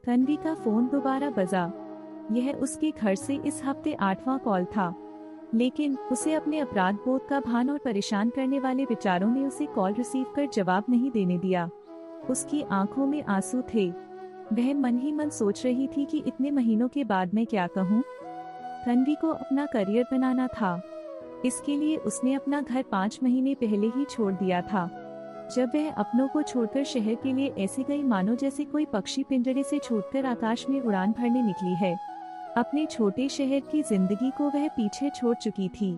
तन्वी का फोन दोबारा बजा। यह उसके घर से इस हफ्ते 8वां कॉल था, लेकिन उसे अपने अपराध बोध का भान और परेशान करने वाले विचारों ने उसे कॉल रिसीव कर जवाब नहीं देने दिया। उसकी आंखों में आंसू थे। वह मन ही मन सोच रही थी कि इतने महीनों के बाद मैं क्या कहूँ। तन्वी को अपना करियर बनाना था। इसके लिए उसने अपना घर 5 महीने पहले ही छोड़ दिया था। जब वह अपनों को छोड़कर शहर के लिए ऐसे गई मानो जैसे कोई पक्षी पिंजरे से छूटकर आकाश में उड़ान भरने निकली है। अपने छोटे शहर की जिंदगी को वह पीछे छोड़ चुकी थी।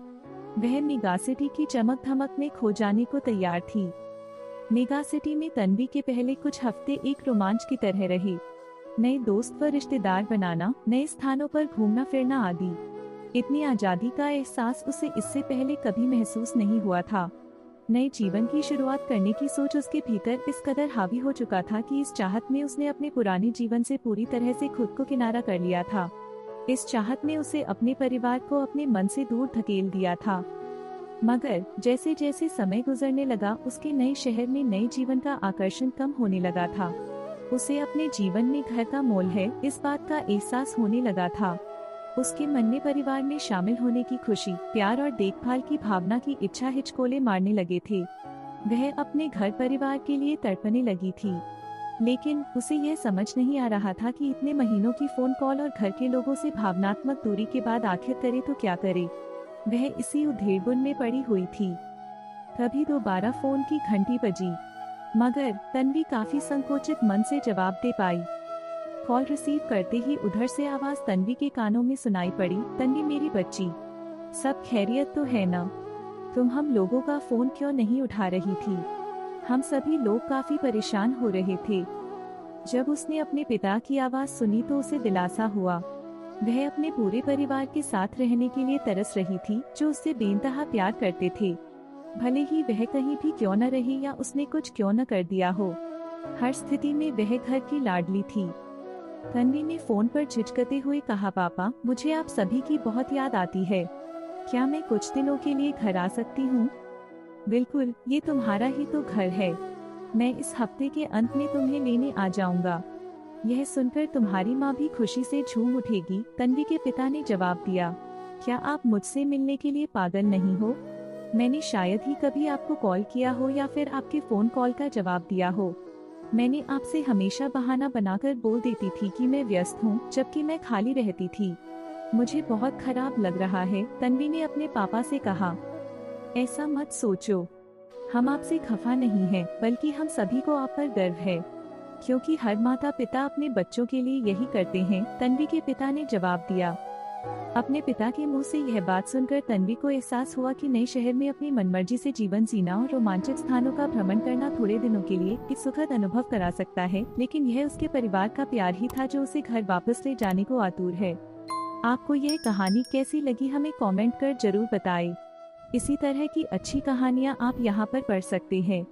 वह मेगासिटी की चमक धमक में खो जाने को तैयार थी। मेगासिटी में तन्वी के पहले कुछ हफ्ते एक रोमांच की तरह रहे। नए दोस्त व रिश्तेदार बनाना, नए स्थानों पर घूमना फिरना आदि। इतनी आजादी का एहसास उसे इससे पहले कभी महसूस नहीं हुआ था। नए जीवन की शुरुआत करने की सोच उसके भीतर इस कदर हावी हो चुका था कि इस चाहत में उसने अपने पुराने जीवन से पूरी तरह से खुद को किनारा कर लिया था। इस चाहत ने उसे अपने परिवार को अपने मन से दूर धकेल दिया था। मगर जैसे जैसे समय गुजरने लगा, उसके नए शहर में नए जीवन का आकर्षण कम होने लगा था। उसे अपने जीवन में घर का मोल है, इस बात का एहसास होने लगा था। उसके मन में परिवार में शामिल होने की खुशी, प्यार और देखभाल की भावना की इच्छा हिचकोले मारने लगे थे। वह अपने घर परिवार के लिए तड़पने लगी थी, लेकिन उसे यह समझ नहीं आ रहा था कि इतने महीनों की फोन कॉल और घर के लोगों से भावनात्मक दूरी के बाद आखिर करे तो क्या करे। वह इसी उधेड़बुन में पड़ी हुई थी। तभी दोबारा फोन की घंटी बजी, मगर तन्वी काफी संकोचित मन से जवाब दे पाई। कॉल रिसीव करते ही उधर से आवाज तन्वी के कानों में सुनाई पड़ी। तन्वी मेरी बच्ची, सब खैरियत तो है ना? तुम हम लोगों का फोन क्यों नहीं उठा रही थी? हम सभी लोग काफी परेशान हो रहे थे। जब उसने अपने पिता की आवाज सुनी तो उसे दिलासा हुआ। वह अपने पूरे परिवार के साथ रहने के लिए तरस रही थी, जो उससे बेइंतहा प्यार करते थे। भले ही वह कहीं भी क्यों न रही या उसने कुछ क्यों न कर दिया हो, हर स्थिति में वह घर की लाडली थी। तन्वी ने फोन पर झिझकते हुए कहा, पापा मुझे आप सभी की बहुत याद आती है। क्या मैं कुछ दिनों के लिए घर आ सकती हूँ? बिल्कुल, ये तुम्हारा ही तो घर है। मैं इस हफ्ते के अंत में तुम्हें लेने आ जाऊंगा। यह सुनकर तुम्हारी माँ भी खुशी से झूम उठेगी, तन्वी के पिता ने जवाब दिया। क्या आप मुझसे मिलने के लिए पागल नहीं हो? मैंने शायद ही कभी आपको कॉल किया हो या फिर आपके फोन कॉल का जवाब दिया हो। मैंने आपसे हमेशा बहाना बनाकर बोल देती थी कि मैं व्यस्त हूँ, जबकि मैं खाली रहती थी। मुझे बहुत खराब लग रहा है, तन्वी ने अपने पापा से कहा। ऐसा मत सोचो, हम आपसे खफा नहीं हैं, बल्कि हम सभी को आप पर गर्व है, क्योंकि हर माता पिता अपने बच्चों के लिए यही करते हैं, तन्वी के पिता ने जवाब दिया। अपने पिता के मुंह से यह बात सुनकर तन्वी को एहसास हुआ कि नए शहर में अपनी मनमर्जी से जीवन जीना और रोमांचक स्थानों का भ्रमण करना थोड़े दिनों के लिए एक सुखद अनुभव करा सकता है, लेकिन यह उसके परिवार का प्यार ही था जो उसे घर वापस ले जाने को आतुर है। आपको यह कहानी कैसी लगी हमें कमेंट कर जरूर बताएं। इसी तरह की अच्छी कहानियाँ आप यहाँ पर पढ़ सकते हैं।